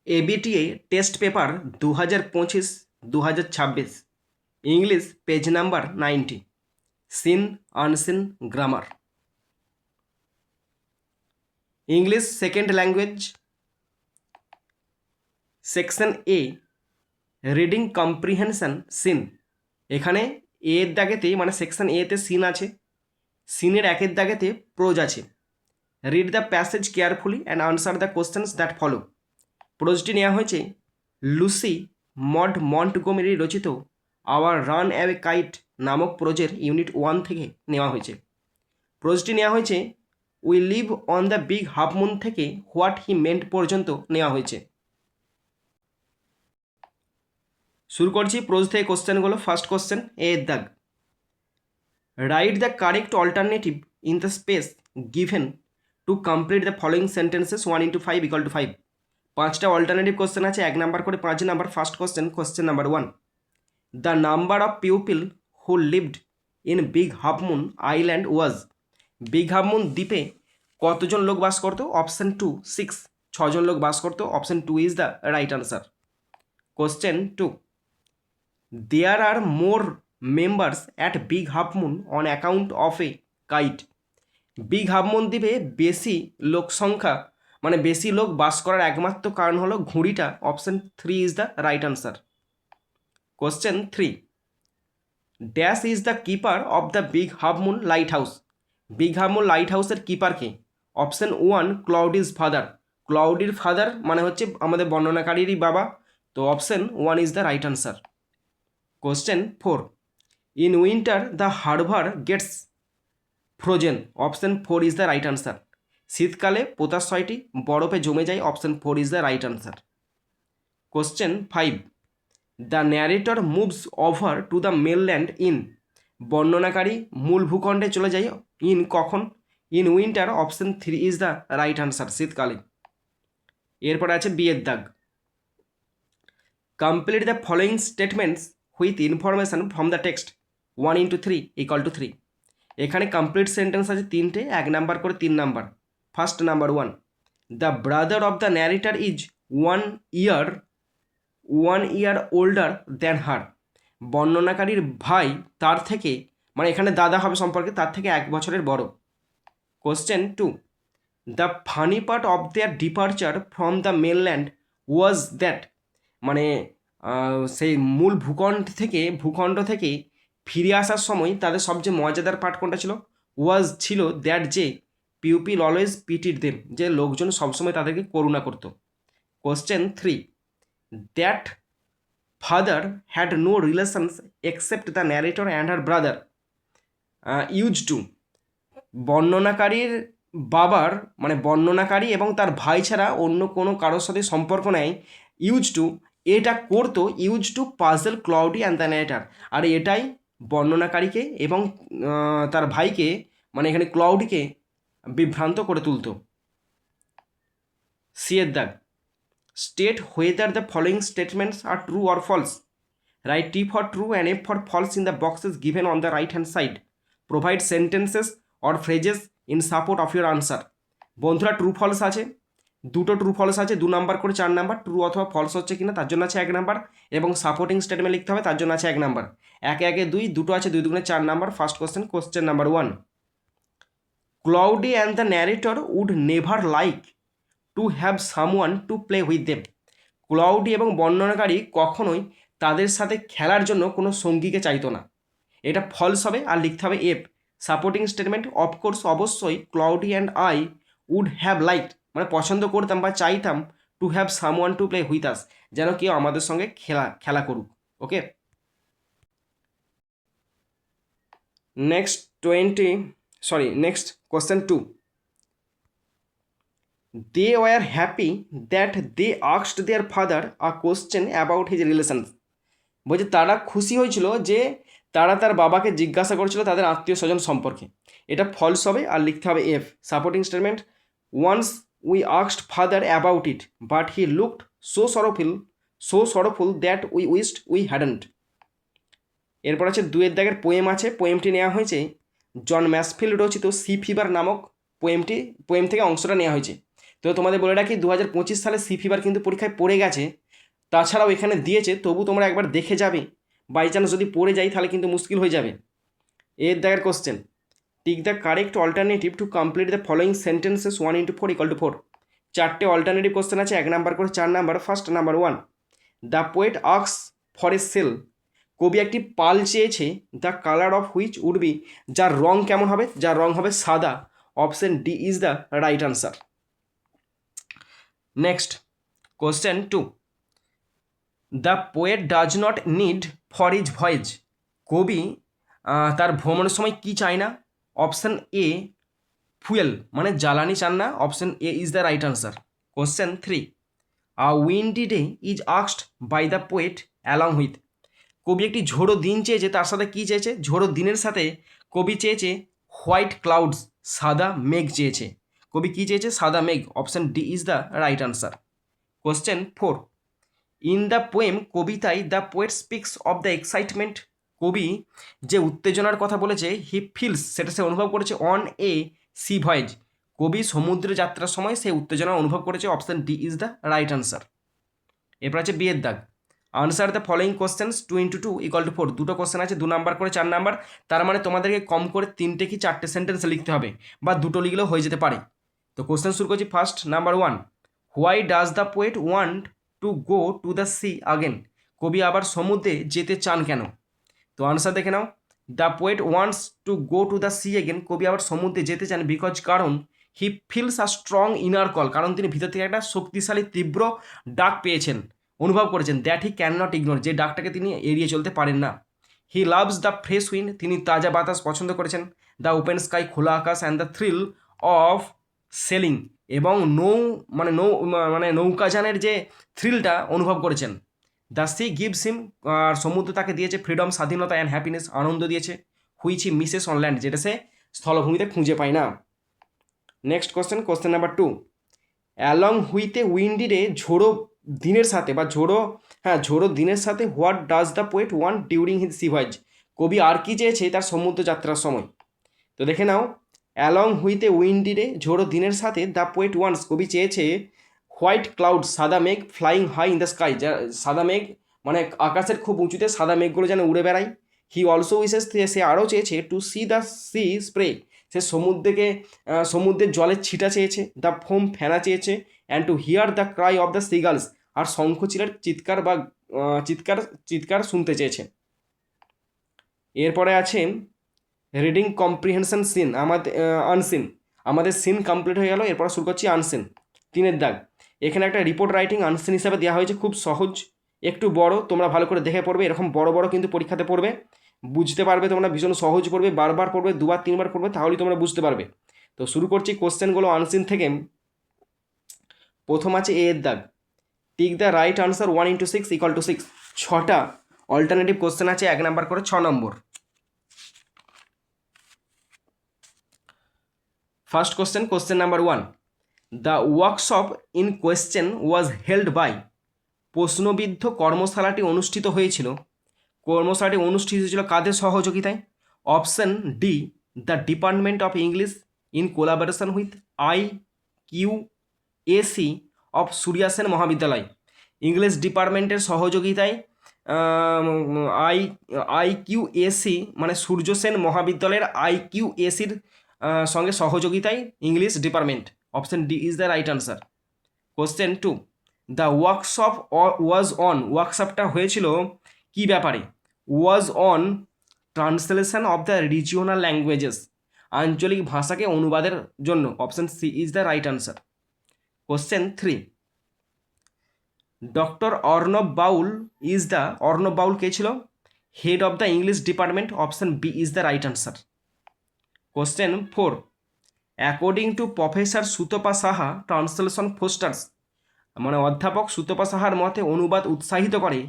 ABTA test paper 2025-2026 English page number 90 seen unseen grammar English second language section A reading comprehension seen. এখানে এর দাগেতে মানে section এতে scene আছে, সিনের একের দাগেতে প্রোজ আছে। Read the passage carefully and answer the questions that follow. প্রোজটি নেওয়া হয়েছে লুসি মড মন্টগোমেরি রচিত আওয়ার রান অ্যাওয়ে কাইট নামক প্রোজের ইউনিট 1 থেকে নেওয়া হয়েছে। প্রোজটি নেওয়া হয়েছে we live on the big half moon থেকে হোয়াট হি মেন্ট পর্যন্ত নেওয়া হয়েছে। শুরু করছি প্রোজ থেকে কোশ্চেনগুলো। ফার্স্ট কোশ্চেন এর দাগ, write the correct alternative in the space given to complete the following sentences 1 into 5 equal to 5। পাঁচটা অল্টারনেটিভ কোশ্চেন আছে, 1 নাম্বার করে 5 number. First question, question number 1, the number of people who lived in big half moon island was. Big half moon দ্বীপে কতজন লোক বাস করতো? Option 2 6, 6 জন লোক বাস করতো। Option 2 is the right answer. Question 2, there are more members at big half moon on account of a kite। Big half moon দ্বীপে বেশি লোক সংখ্যা মানে বেশি লোক বাস করার একমাত্র কারণ হলো ঘুড়িটা। Option 3 is the right answer. Question 3, dash is the keeper of the big half moon lighthouse. Big half moon light হাউসের কিপারকে? Option 1 Claudie's father. ক্লাউডির ফাদার মানে হচ্ছে আমাদের বর্ণনাকারীরই বাবা, তো option 1 is the right answer. Question 4, in winter the harbour gets frozen. Option 4 is the right answer. শীতকালে পোতাশ্রয়টি বরফে জমে যায়। Option 4 is the right answer. Question 5, the narrator moves over to the mainland in. বর্ণনাকারী মূল ভূখণ্ডে চলে যায় ইন কখন? In winter. Option 3 is the right answer, শীতকালে। এরপর আছে বিয়ের দাগ, complete the following statements with information from the text 1 into 3 equal to 3। এখানে কমপ্লিট সেন্টেন্স আছে তিনটে, 1 নাম্বার করে 3 number. First number 1, the brother of the narrator is 1 year older than her. বর্ণনাকারীর ভাই তার থেকে মানে এখানে দাদা হবে সম্পর্কে, তার থেকে 1 বছরের বড়। Question 2, the funny part of their departure from the mainland was that. মানে সেই মূল ভূখণ্ড থেকে ফিরে আসার সময় তাদের সবচেয়ে মজাদার পার্ট কোনটা ছিল? ওয়াজ ছিল দ্যাট যে পিউপিল অলওয়েজ পিটিড দেম, যে লোকজন সবসময় তাদেরকে করুণা করত। Question 3, that father had no relations except the narrator and her brother use to. বর্ণনাকারীর বাবার মানে বর্ণনাকারী এবং তার ভাই ছাড়া অন্য কোনো কারোর সাথে সম্পর্ক নেই। ইউজ টু এটা করতো, use to puzzle Claudie and the narrator. আর এটাই বর্ণনাকারীকে এবং তার ভাইকে মানে এখানে ক্লাউডিকে বিভ্রান্ত করে তুলতো। সি এর দাগ, state whether the following statements are true or false. Write T for true and F for false in the boxes given on the right hand side. Provide sentences or phrases in support of your answer. বন্ধুরা true false আছে, দুটো true false আছে, 2 number করে 4 number. True অথবা false হচ্ছে কিনা তার জন্য আছে 1 নাম্বার, এবং সাপোর্টিং স্টেটমেন্ট লিখতে হবে তার জন্য আছে 1 নাম্বার। 1 1 2, দুটো আছে 2 2 4 number. First question, question number 1, Cloudy and the narrator would never like to have someone to play with them. Cloudy এবং বর্ণনাকারী কখনোই তাদের সাথে খেলার জন্য কোনো সঙ্গীকে চাইতো না। এটা ফলস হবে আর লিখতে হবে এফ। সাপোর্টিং স্টেটমেন্ট, অফকোর্স অবশ্যই, Cloudy and I would have liked মানে পছন্দ করতাম বা চাইতাম, to have someone to play with us যেন কেউ আমাদের সঙ্গে খেলা করুক। Okay, next question 2, they were happy that they asked their father a question about his relations। বলছে তারা খুশি হয়েছিল যে তারা তার বাবাকে জিজ্ঞাসা করেছিল তাদের আত্মীয় স্বজন সম্পর্কে। এটা ফলস হবে আর লিখতে হবে F. Supporting statement, once we asked father about it but he looked so sorrowful that we wished we hadn't. এরপর আছে 2 এর দাগের পোয়েম আছে। পোয়েমটি নেওয়া হয়েছে জন ম্যাসফিল্ড রচিত সি ফিভার নামক পোয়েম থেকে অংশটা নেওয়া হয়েছে। তো তোমাদের বলে রাখি 2025 সালে সি ফিভার কিন্তু পরীক্ষায় পড়ে গেছে, তাছাড়াও এখানে দিয়েছে, তবু তোমরা একবার দেখে যাবে, বাই চান্স যদি পড়ে যাই তাহলে কিন্তু মুশকিল হয়ে যাবে। এর দেখার question, tick the correct alternative to complete the following sentences 1 × 4 = 4। চারটে অল্টারনেটিভ কোশ্চেন আছে, 1 নাম্বার করে 4 number. First number 1, the poet asks for a sail. কবি একটি পাল চেয়েছে, the colour of which would be, যার রং কেমন হবে, যার রং হবে সাদা। Option D is the right answer. Next question 2, the poet does not need for his voyage. কবি তার ভ্রমণের সময় কি চায় না? অপশন এ ফুয়েল, মানে জ্বালানি চান না। Option A is the right answer. Question 3, a windy day is asked by the poet along with. কবি একটি ঝোড়ো দিন চেয়েছে, তার সাথে কি চেয়েছে? ঝোড়ো দিনের সাথে কবি চেয়েছে হোয়াইট ক্লাউডস, সাদা মেঘ চেয়েছে। কবি কি চেয়েছে? সাদা মেঘ। Option D is the right answer. Question 4, in the poem, কবিতায় the poet speaks of the excitement. কবি যে উত্তেজনার কথা বলেছে, হি ফিলস, সেটা সে অনুভব করেছে অন এ সি ভয়েজ। কবি সমুদ্র যাত্রার সময় সে উত্তেজনা অনুভব করেছে। Option D is the right answer. এরপর আছে বিয়ের দাগ, আনসার দ্য ফলোয়িং কোশ্চেন্স 2 × 2 = 4। দুটো কোশ্চেন আছে, 2 নাম্বার করে 4 নাম্বার। তার মানে তোমাদেরকে কম করে 3টে কি 4টে সেন্টেন্স লিখতে হবে, বা দুটো লিখলেও হয়ে যেতে পারে। তো কোশ্চেন শুরু করছি। First number 1, why does the poet want to go to the sea again. কবি আবার সমুদ্রে যেতে চান কেন? তো আনসার দেখে নাও। The poet wants to go to the sea again, কবি আবার সমুদ্রে যেতে চান, বিকজ, কারণ, he feels a strong inner call, কারণ তিনি ভিতর থেকে একটা শক্তিশালী তীব্র ডাক পেয়েছেন, অনুভব করেছেন, that he cannot ignore, যে ডাকটাকে তিনি এড়িয়ে চলতে পারেন না। He loves the fresh wind, তিনি তাজা বাতাস পছন্দ করেছেন। দ্য ওপেন স্কাই, খোলা আকাশ, and the thrill of sailing, এবং নৌকাযানের যে থ্রিলটা অনুভব করেছেন। দ্য সি গিভস হিম, আর সমুদ্র তাকে দিয়েছে ফ্রিডম, স্বাধীনতা, অ্যান্ড হ্যাপিনেস, আনন্দ দিয়েছে। Which he misses on land, যেটা সে স্থলভূমিতে খুঁজে পায় না। Next question, question number 2, along with a windy day, ঝোড়ো দিনের সাথে, বা ঝোড়ো দিনের সাথে, what does the poet want during his C voice. কবি আর কি চেয়েছে তার সমুদ্র যাত্রার সময়? তো দেখে নাও, along with a windy day, ঝোড়ো দিনের সাথে, দ্য পোয়েট ওয়ান্টস, কবি চেয়েছে হোয়াইট ক্লাউড, সাদা মেঘ, flying high in the sky, যা সাদা মেঘ, মানে আকাশের খুব উঁচুতে সাদা মেঘগুলো যেন উড়ে বেড়ায়। হি অলসো উইসেস, সে আরও চেয়েছে to see the sea spray, সে সমুদ্রের জলের ছিটা চেয়েছে। দ্য ফোম, ফেনা চেয়েছে। And to hear the cry of the seagulls, আর শঙ্খচিলের চিৎকার বা চিৎকার শুনতে চেয়েছে। এরপরে আছে রিডিং কম্প্রিহেনশন সিন, আনসিন। আমাদের সিন কমপ্লিট হয়ে গেল, এরপর শুরু করছি আনসিন। 3 দাগ, এখানে একটা রিপোর্ট রাইটিং আনসিন হিসাবে দেওয়া হয়েছে, খুব সহজ, একটু বড়, তোমরা ভালো করে দেখে পড়বে। এরকম বড় বড় কিন্তু পরীক্ষাতে পড়বে, বুঝতে পারবে তোমরা, ভীষণ সহজ পড়বে, বারবার পড়বে, 2বার 3বার পড়বে, তাহলেই তোমরা বুঝতে পারবে। তো শুরু করছি কোশ্চেনগুলো আনসিন থেকে। প্রথম আছে এ এর দাগ, টিক দ্য রাইট আনসার 1 × 6 = 6। 6টা অল্টারনেটিভ কোশ্চেন আছে, 1 নাম্বার করে 6 number. First question, question number 1, the workshop in question was held by. প্রশ্নবিদ্ধ কর্মশালাটি অনুষ্ঠিত হয়েছিল, কর্মশালাটি অনুষ্ঠিত হয়েছিল কাদের সহযোগিতায়? Option D, the department of English in collaboration with IQAC of Surya Sen Mahavidyalaya. English ডিপার্টমেন্টের সহযোগিতায় IQAC, মানে সূর্য সেন মহাবিদ্যালয়ের IQACর সঙ্গে সহযোগিতায় English department. Option D is the right answer. Question 2, the workshop was on, ওয়ার্কশপটা হয়েছিল কি ব্যাপারে? Was on translation of the regional languages, আঞ্চলিক ভাষাকে অনুবাদের জন্য। Option C is the right answer. Question 3, doctor Arnab Baul কে ছিল? Head of the English department. Option B is the right answer. Question 4, according to professor Sutapa Saha translation fosters, মানে অধ্যাপক সুতপা সাহার মতে অনুবাদ উৎসাহিত করে,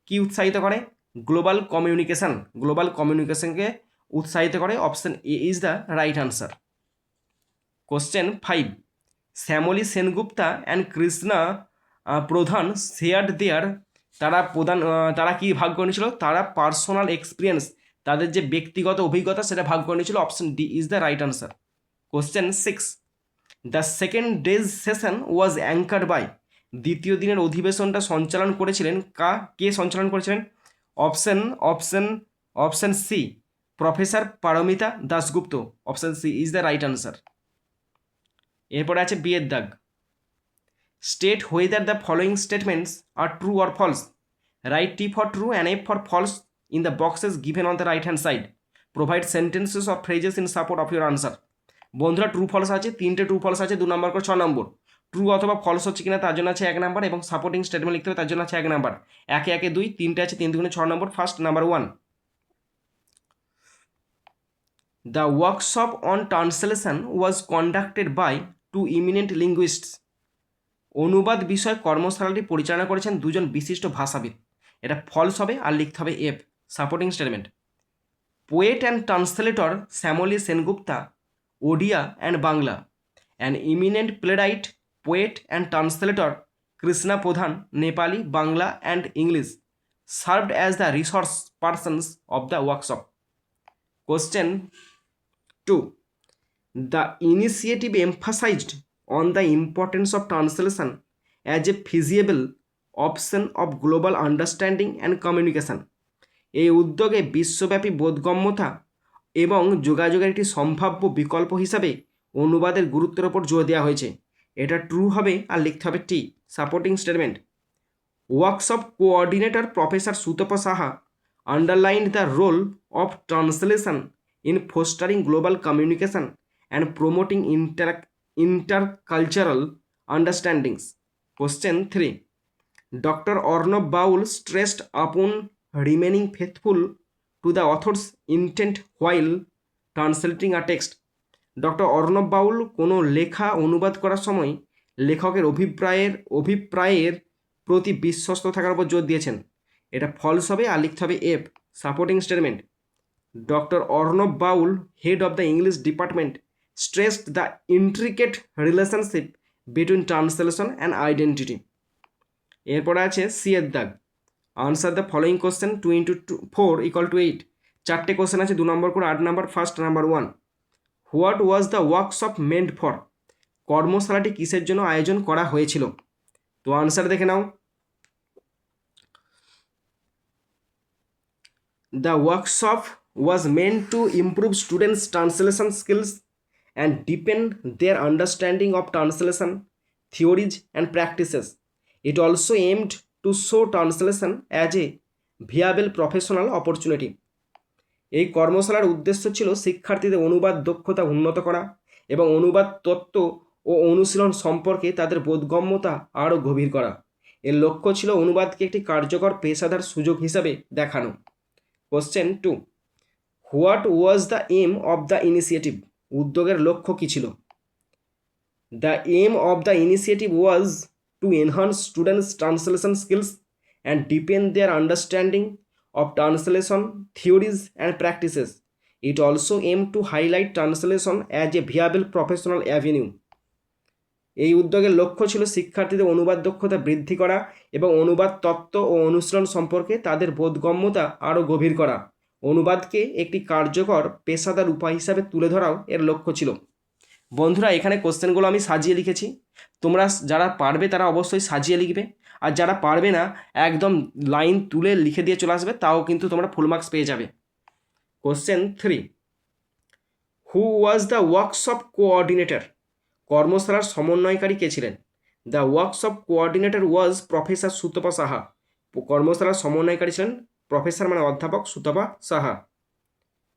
কি উৎসাহিত করে? গ্লোবাল কমিউনিকেশনকে উৎসাহিত করে। Option A is the right answer. Question 5, Shyamali Sengupta and Krishna Pradhan shared দেয়ার, তারা কি ভাগ করে নিয়েছিল? তারা পার্সোনাল এক্সপিরিয়েন্স, তাদের যে ব্যক্তিগত অভিজ্ঞতা সেটা ভাগ করে নিয়েছিল। Option D is the right answer. Question 6, the second day's session was anchored by, দ্বিতীয় দিনের অধিবেশনটা সঞ্চালন করেছিলেন কে সঞ্চালন করেছিলেন? Option option option C, professor Paromita Dasgupta. Option C is the right answer. এরপরে আছে বিয়ের দাগ। State whether the following statements are true or false. Write T for true and F for false in the boxes given on the right hand side. Provide sentences of phrases in support of your answer. বন্ধুরা true false আছে, তিনটে true false আছে, 2 number করে 6 নম্বর। True অথবা false হচ্ছে কিনা তার জন্য আছে 1 নাম্বার, এবং সাপোর্টিং স্টেটমেন্ট লিখতে হবে তার জন্য আছে 1 নাম্বার। 1 1 2, তিনটে আছে, 3 2 6 number. First number 1, the workshop on translation was conducted by 2 eminent linguists. অনুবাদ বিষয় কর্মশালাটি পরিচালনা করেছেন 2জন বিশিষ্ট ভাষাবিদ। এটা ফলস হবে আর লিখতে হবে F, supporting statement. Poet and translator Shyamali Sengupta, Odia and Bangla. An eminent playwright, poet and translator Krishna Pradhan, Nepali, Bangla and English, served as the resource persons of the workshop. Question 2, the initiative emphasized on the importance of translation as a feasible option of global understanding and communication. এই উদ্যোগে বিশ্বব্যাপী বোধগম্যতা এবং যোগাযোগের একটি সম্ভাব্য বিকল্প হিসাবে অনুবাদের গুরুত্বের ওপর জোর দেওয়া হয়েছে। এটা ট্রু হবে আর লিখতে হবে T, supporting statement. Workshop coordinator professor Sutapa Saha underlined the role of translation in fostering global communication and promoting intercultural understandings. Question 3, Dr. Arnab Baul stressed upon remaining faithful to the author's intent while translating a text. Doctor Arnab Baul কোনো লেখা অনুবাদ করার সময় লেখকের অভিপ্রায়ের প্রতি বিশ্বস্ত থাকার উপর জোর দিয়েছেন। এটা ফলস হবে আর লিখতে হবে F, supporting statement. Doctor Arnab Baul, head of the English department, stressed the intricate relationship between translation and identity. এরপরে আছে সি এর দাগ। Answer the following question 2 into 4 = 8। 4টে কোশ্চেন আছে, 2 নম্বর করে 8 number. First number 1, what was the workshop meant for. কর্মশালাটি কিসের জন্য আয়োজন করা হয়েছিল? তো আনসার দেখে নাও। The workshop was meant to improve students translation skills and deepen their understanding of translation theories and practices. It also aimed to show translation as a viable professional opportunity. এই কর্মশালার উদ্দেশ্য ছিল শিক্ষার্থীদের অনুবাদ দক্ষতা উন্নত করা এবং অনুবাদ তত্ত্ব ও অনুশীলন সম্পর্কে তাদের বোধগম্যতা আরও গভীর করা। এর লক্ষ্য ছিল অনুবাদকে একটি কার্যকর পেশাদার সুযোগ হিসাবে দেখানো। Question 2, what was the aim of the initiative. উদ্যোগের লক্ষ্য কী ছিল? The aim of the initiative was to enhance students translation skills and deepen their understanding of translation theories and practices. It also aim to highlight translation as a viable professional avenue. এই উদ্যোগের লক্ষ্য ছিল শিক্ষার্থীদের অনুবাদ দক্ষতা বৃদ্ধি করা এবং অনুবাদ তত্ত্ব ও অনুশীলন সম্পর্কে তাদের বোধগম্যতা আরও গভীর করা। অনুবাদকে একটি কার্যকর পেশাদার উপায় হিসাবে তুলে ধরাও এর লক্ষ্য ছিল। বন্ধুরা এখানে কোশ্চেনগুলো আমি সাজিয়ে লিখেছি, তোমরা যারা পারবে তারা অবশ্যই সাজিয়ে লিখবে, আর যারা পারবে না একদম লাইন তুলে লিখে দিয়ে চলে আসবে, তাও কিন্তু তোমরা ফুল মার্কস পেয়ে যাবে। Question 3, who was the workshop coordinator. কর্মশালার সমন্বয়কারী কে ছিলেন? The workshop coordinator was professor Sutapa Saha. কর্মশালার সমন্বয়কারী ছিলেন প্রফেসর মানে অধ্যাপক Sutapa Saha.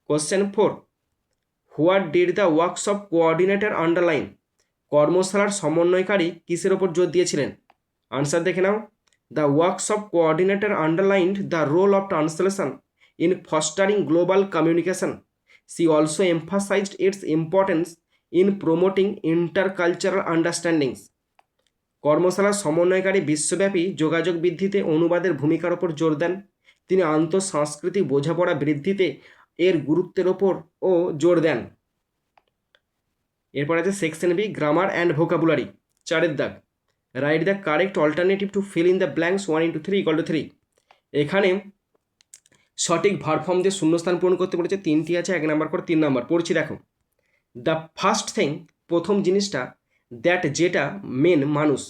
Question 4, what did the workshop coordinator underline. কর্মশালার সমন্বয়কারী কিসের ওপর জোর দিয়েছিলেন? আনসার দেখে নাও। The workshop coordinator underlined the role of translation in fostering global communication. She also emphasized its importance in promoting intercultural understandings. কর্মশালার সমন্বয়কারী বিশ্বব্যাপী যোগাযোগ বৃদ্ধিতে অনুবাদের ভূমিকার ওপর জোর দেন। তিনি আন্তঃসাংস্কৃতিক বোঝাপড়া বৃদ্ধিতে এর গুরুত্বের ওপরও জোর দেন। এরপর আছে section B, grammar and vocabulary. 4এর দাগ। Write the correct alternative to fill in the blanks 1 into 3 = 3। এখানে সঠিক ভার্ব দিয়ে শূন্যস্থান পূরণ করতে বলেছে, 3টি আছে, 1 নাম্বার করে 3 নাম্বার। পড়ছি দেখো। দ্য ফার্স্ট থিং, প্রথম জিনিসটা, দ্যাট যেটা মেন মানুষ,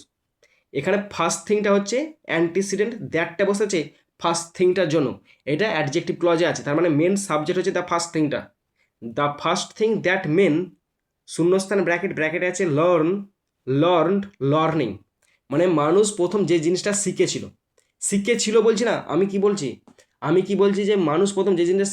এখানে ফার্স্ট থিংটা হচ্ছে অ্যান্টিসিডেন্ট, দ্যাটটা বসেছে ফার্স্ট থিংটার জন্য, এটা অ্যাডজেক্টিভ ক্লজে আছে, তার মানে মেন সাবজেক্ট হচ্ছে দ্য ফার্স্ট থিংটা। The first thing that main শূন্যস্থান ব্র্যাকেট, ব্র্যাকেটে আছে লার্নড, লার্নিং, মানে মানুষ প্রথম যে জিনিসটা শিখেছিল বলছি না, আমি কি বলছি যে মানুষ প্রথম যে জিনিসটা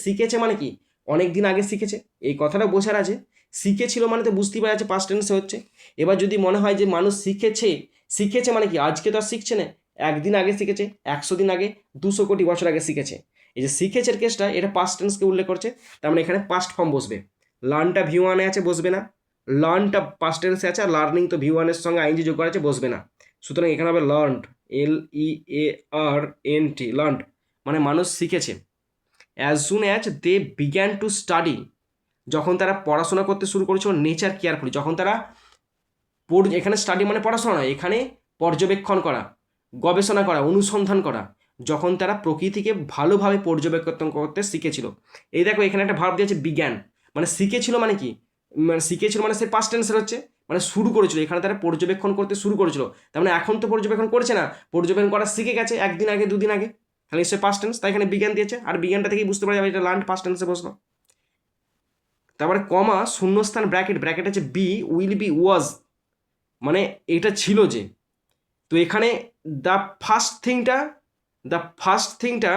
শিখেছে মানে কি অনেক দিন আগে শিখেছে, এই কথাটা বোঝার আছে। শিখেছিল মানে তো বুঝতেই পারা যাচ্ছে পাস্ট টেন্সে হচ্ছে। এবার যদি মনে হয় যে মানুষ শিখেছে মানে কি আজকে তো আর শিখছে না, একদিন আগে শিখেছে, 100 দিন আগে, 200 কোটি বছর আগে শিখেছে। এই যে শিখেছের কেসটা এটা পাস্ট টেন্সকে উল্লেখ করছে, তার মানে এখানে পাস্ট ফর্ম বসবে। লার্নটা V1-এ আছে, বসবে না। লার্নটা পাস্ট টেন্সে আছে, আর লার্নিং তো V1-এর সঙ্গে আইনজি যোগ করা আছে, বসবে না। সুতরাং এখানে হবে লার্নড, LEARNT, লার্নড, মানে মানুষ শিখেছে। As soon as they began to study, যখন তারা পড়াশোনা করতে শুরু করেছিল নেচার কেয়ারফুলি, যখন তারা এখানে স্টাডি মানে পড়াশোনা নয়, এখানে পর্যবেক্ষণ করা, গবেষণা করা, অনুসন্ধান করা, যখন তারা প্রকৃতিকে ভালোভাবে পর্যবেক্ষণ করতে শিখেছিল। এই দেখো এখানে একটা ভার্ব দিয়েছে বিজ্ঞান, মানে শিখেছিল মানে কি, মানে শিখেছিল মানে সে পাস্ট টেন্সের হচ্ছে, মানে শুরু করেছিল, এখানে তারা পর্যবেক্ষণ করতে শুরু করেছিল, তার মানে এখন তো পর্যবেক্ষণ করছে না, পর্যবেক্ষণ করা শিখে গেছে একদিন আগে, 2 দিন আগে, তাহলে সে পাস্ট টেন্স, তাই এখানে বিজ্ঞান দিয়েছে, আর বিজ্ঞানটা থেকেই বুঝতে পারা যাবে এটা লার্ন পাস্ট টেন্সে বসলো। তারপরে কমা, শূন্যস্থান ব্র্যাকেট, ব্র্যাকেট আছে বি উইল বি ওয়াজ, মানে এটা ছিল যে, তো এখানে দ্য ফার্স্ট থিংটা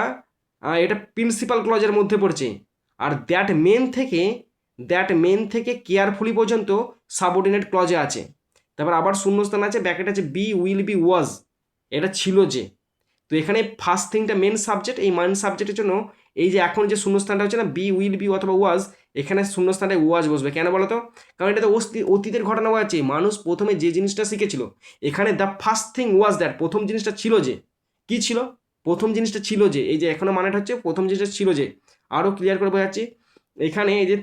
এটা প্রিন্সিপাল ক্লজের মধ্যে পড়ছে, আর দ্যাট মেন থেকে কেয়ারফুলি পর্যন্ত সাবঅর্ডিনেট ক্লজে আছে। তারপর আবার শূন্যস্থান আছে, ব্র্যাকেট আছে বি উইল বি ওয়াজ, এটা ছিল যে। তো এখানে ফার্স্ট থিংটা মেন সাবজেক্ট, এই মেন সাবজেক্টের জন্য এই যে এখন যে শূন্যস্থানটা হচ্ছে না বি উইল বি অথবা ওয়াজ, এখানে শূন্যস্থানটায় ওয়াজ বসবে। কেন বলো তো? কারণ এটা তো অতীতের ঘটনা বোঝাচ্ছে, মানুষ প্রথমে যে জিনিসটা শিখেছিল। এখানে the first thing was that, প্রথম জিনিসটা ছিল যে, কি ছিল? প্রথম জিনিসটা ছিল যে, এই যে এখনো মানেটা হচ্ছে প্রথম জিনিসটা ছিল যে। আরও ক্লিয়ার করে বোঝাচ্ছি, এখানে এই যে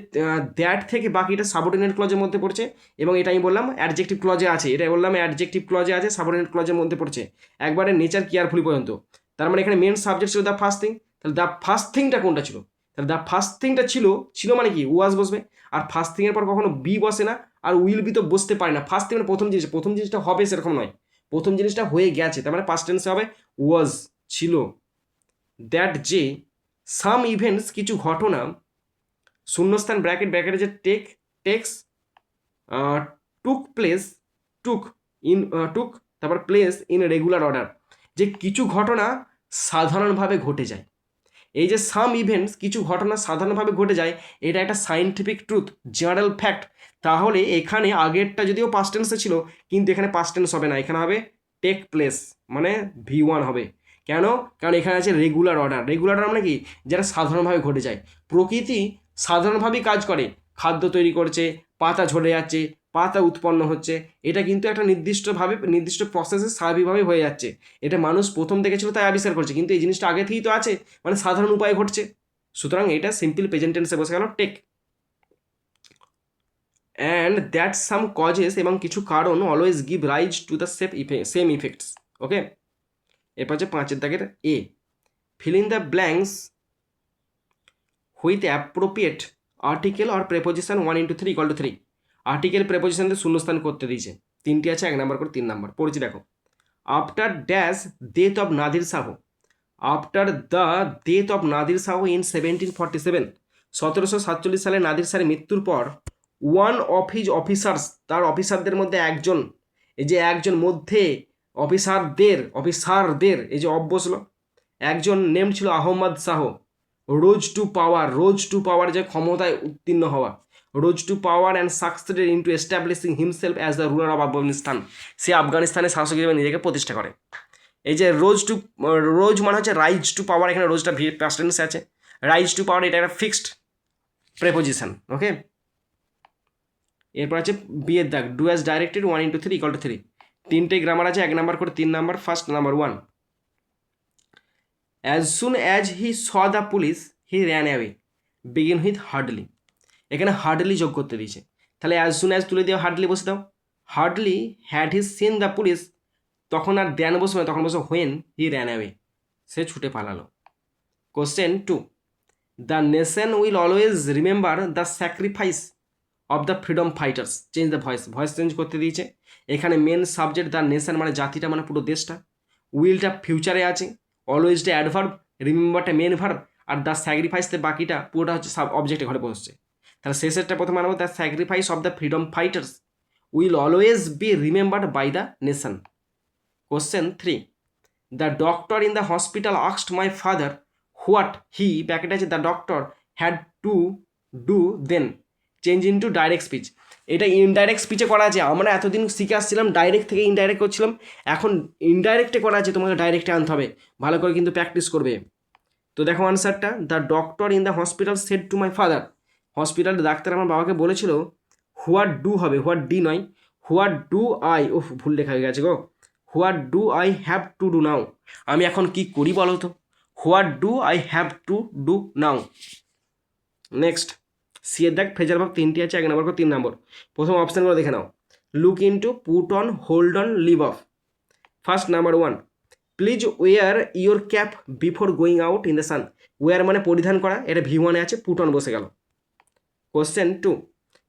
দ্যাট থেকে বাকিটা সাবঅর্ডিনেট ক্লজের মধ্যে পড়ছে, এবং এটা আমি বললাম অ্যাডজেক্টিভ ক্লজে আছে, এটা বললাম অ্যাডজেক্টিভ ক্লজে আছে, সাবঅর্ডিনেট ক্লজের মধ্যে পড়ছে একবারে নেচার কেয়ারফুলি পর্যন্ত। তার মানে এখানে মেন সাবজেক্ট ছিল দ্য ফার্স্ট থিং, তাহলে দ্য ফার্স্ট থিংটা কোনটা ছিল? তাহলে দ্য ফার্স্ট থিংটা ছিল মানে কি ওয়াজ বসবে, আর ফার্স্ট থিংয়ের পর কখনো বি বসে না, আর উইল বি তো বসতে পারে না। ফার্স্ট থিং মানে প্রথম জিনিসটা হবে সেরকম নয়, প্রথম জিনিসটা হয়ে গেছে, তার মানে পাস্ট টেন্সে হবে ওয়াজ, ছিল। দ্যাট যে সাম ইভেন্টস, কিছু ঘটনা, শূন্যস্থান ব্র্যাকেট, ব্র্যাকেটে যে টেক্স টুক প্লেস, টুক তারপর প্লেস ইন রেগুলার অর্ডার, যে কিছু ঘটনা সাধারণভাবে ঘটে যায়। এই যে সাম ইভেন্টস, কিছু ঘটনা সাধারণভাবে ঘটে যায়, এটা একটা সায়েন্টিফিক ট্রুথ, জেনারেল ফ্যাক্ট। তাহলে এখানে আগেরটা যদিও পাস্ট টেন্সে ছিল, কিন্তু এখানে পাস্ট টেন্স হবে না, এখানে হবে টেক প্লেস, মানে V1 হবে। কেন? কারণ এখানে আছে রেগুলার অর্ডার, রেগুলার অর্ডার মানে কি, যেটা সাধারণভাবে ঘটে যায়। প্রকৃতি সাধারণভাবেই কাজ করে, খাদ্য তৈরি করছে, পাতা ঝরে যাচ্ছে, পাতা উৎপন্ন হচ্ছে, এটা কিন্তু একটা নির্দিষ্ট প্রসেসে স্বাভাবিকভাবে হয়ে যাচ্ছে। এটা মানুষ প্রথম দেখেছিল তাই আবিষ্কার করছে, কিন্তু এই জিনিসটা আগে থেকেই তো আছে, মানে সাধারণ উপায়ে ঘটছে। সুতরাং এটা সিম্পল প্রেজেন্ট টেন্সে বসে গেল take. And that some causes, এবং কিছু কারণ, always give rise to the same effects. Okay, এরপর হচ্ছে 5 দাগের এ, fill in the blanks with appropriate article or preposition 1 × 3 = 3। Article প্রেপোজিশনদের শূন্যস্থান করতে দিয়েছে, 3টি আছে, 1 নাম্বার করে 3 নাম্বার পড়েছি। দেখো, after dash death of Nadir Shah, after the death of Nadir Shah in 1747, 1747 সালে নাদির শাহের মৃত্যুর পর, ওয়ান অফ হিজ অফিসার্স, তার অফিসারদের মধ্যে একজন, এই যে একজন মধ্যে অফিসারদের এই যে অফ বসলো, একজন নেম ছিল Ahmad Shah, rose to power যে ক্ষমতায় উত্তীর্ণ হওয়া, rose to power and succeeded into establishing himself as the ruler of Afghanistan, সে আফগানিস্তানের শাসক হিসেবে নিজেকে প্রতিষ্ঠা করে। এই যে রোজ মানে হচ্ছে রাইজ টু পাওয়ার, এখানে রোজটা পাস্ট টেন্সে আছে, রাইজ টু পাওয়ার এটা একটা ফিক্সড প্রেপোজিশন। ওকে, এরপর আছে বিয়ের দাগ, ডু অ্যাজ ডাইরেক্টেড 1 × 3 = 3। 3টে গ্রামার আছে, 1 নাম্বার করে 3 number. First number 1, as soon as he saw the police he ran away, begin with hardly, এখানে হার্ডলি যোগ করতে দিয়েছে, তাহলে অ্যাজ সুন অ্যাজ তুলে দিও, হার্ডলি বসে দাও। Hardly had he seen the police, তখন আর দেন বসবে না, তখন বসে হোয়েন হি র্যান অ্যাওয়ে, সে ছুটে পালালো। Question 2, the nation will always remember the sacrifice of the freedom fighters, change the voice change করতে দিয়েছে। এখানে মেন সাবজেক্ট দ্য নেশন মানে জাতিটা মানে পুরো দেশটা, উইলটা ফিউচারে আছে, অলওয়েজটা অ্যাডভার্ব, রিমেম্বারটা মেন ভার্ব, আর দ্য স্যাক্রিফাইসতে বাকিটা পুরোটা হচ্ছে সাব অবজেক্টে ঘরে বসছে। তাহলে শেষেরটা প্রথমে আনবো, the sacrifice of the freedom fighters will always be remembered by the nation. Question 3, the doctor in the hospital asked my father what he bracket আছে the doctor had to do then, change into direct speech. এটা indirect স্পিচে করা আছে, আমরা এতদিন শিখে আসছিলাম direct থেকে ইনডাইরেক্ট করছিলাম, এখন ইনডাইরেক্টে করা আছে, তোমাকে ডাইরেক্টে আনতে হবে, ভালো করে কিন্তু প্র্যাকটিস করবে। তো দেখো আনসারটা, the doctor in the hospital said to my father, হসপিটালে ডাক্তার আমার বাবাকে বলেছিল, হোয়াট ডু হবে, হোয়াট ডি নয়, হোয়াট ডু আই, ওহ ভুল লেখা হয়ে গেছে গো, what do I have to do now, আমি এখন কি করি বলো তো, what do I have to do now. Next C এর দেখ ফ্রেজার ভাব 3টি আছে, 1 নম্বর করে 3 নম্বর। প্রথম অপশানগুলো দেখে নাও, look into, put on, hold on, leave off. First number 1, please wear your cap before going out in the sun, wear মানে পরিধান করা, এটা V1 এ আছে, পুট অন বসে গেল। Question 2,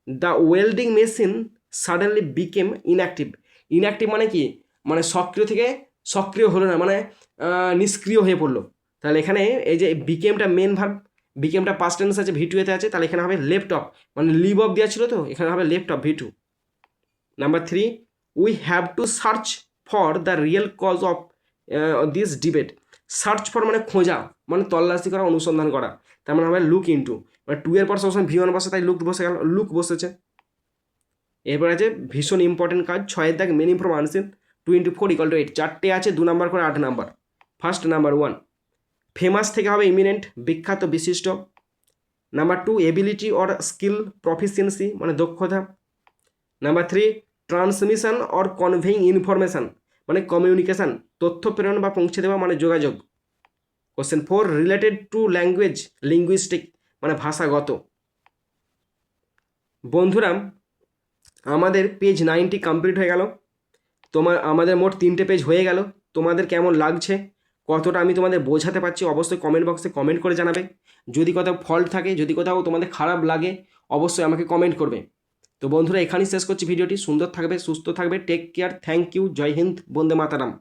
the welding machine suddenly became inactive, inactive মানে কি, মানে সক্রিয় থেকে সক্রিয় হলো না, মানে নিষ্ক্রিয় হয়ে পড়লো। তাহলে এখানে এই যে বিকেমটা মেন ভার্ব, বিকেমটা পাস্ট টেন্স আছে, V2 এতে আছে, তাহলে এখানে হবে লেফট অফ, মানে লিভ অফ দেওয়া ছিল তো, এখানে হবে left off V2। Number 3, we have to search for the real cause of this debate, search for মানে খোঁজা, মানে তল্লাশি করা, অনুসন্ধান করা, তার মানে হবে লুক ইনটু, মানে 2 এর পর সবসময় V1 বসে, তাই লুক বসে গেল, লুক বসেছে। এরপর আছে ভীষণ ইম্পর্টেন্ট কাজ, 6 দেখ মেন ফ্রম আনসিন, 2 × 4 = 8, 4টে আছে, 2 নাম্বার করে 8 নাম্বার। ফার্স্ট নাম্বার 1, ফেমাস থেকে হবে ইমিনেন্ট, বিখ্যাত, বিশিষ্ট। Number 2, ability or skill, proficiency মানে দক্ষতা। Number 3, transmission or conveying information মানে কমিউনিকেশান, তথ্য প্রেরণ বা পৌঁছে দেওয়া মানে যোগাযোগ। Question 4, related to language, linguistic মানে ভাষাগত। বন্ধুরা আমাদের পেজ 90 কমপ্লিট হয়ে গেল, আমাদের মোট 3টে পেজ হয়ে গেল। তোমাদের কেমন লাগছে, কতটা আমি তোমাদের বোঝাতে পারছি, অবশ্যই কমেন্ট বক্সে কমেন্ট করে জানাবে। যদি কোথাও ফল্ট থাকে, যদি কোথাও তোমাদের খারাপ লাগে, অবশ্যই আমাকে কমেন্ট করবে। তো বন্ধুরা এখানেই শেষ করছি ভিডিওটি, সুন্দর থাকবে, সুস্থ থাকবে, টেক কেয়ার, থ্যাংক ইউ, জয় হিন্দ, বন্দে মাতারাম।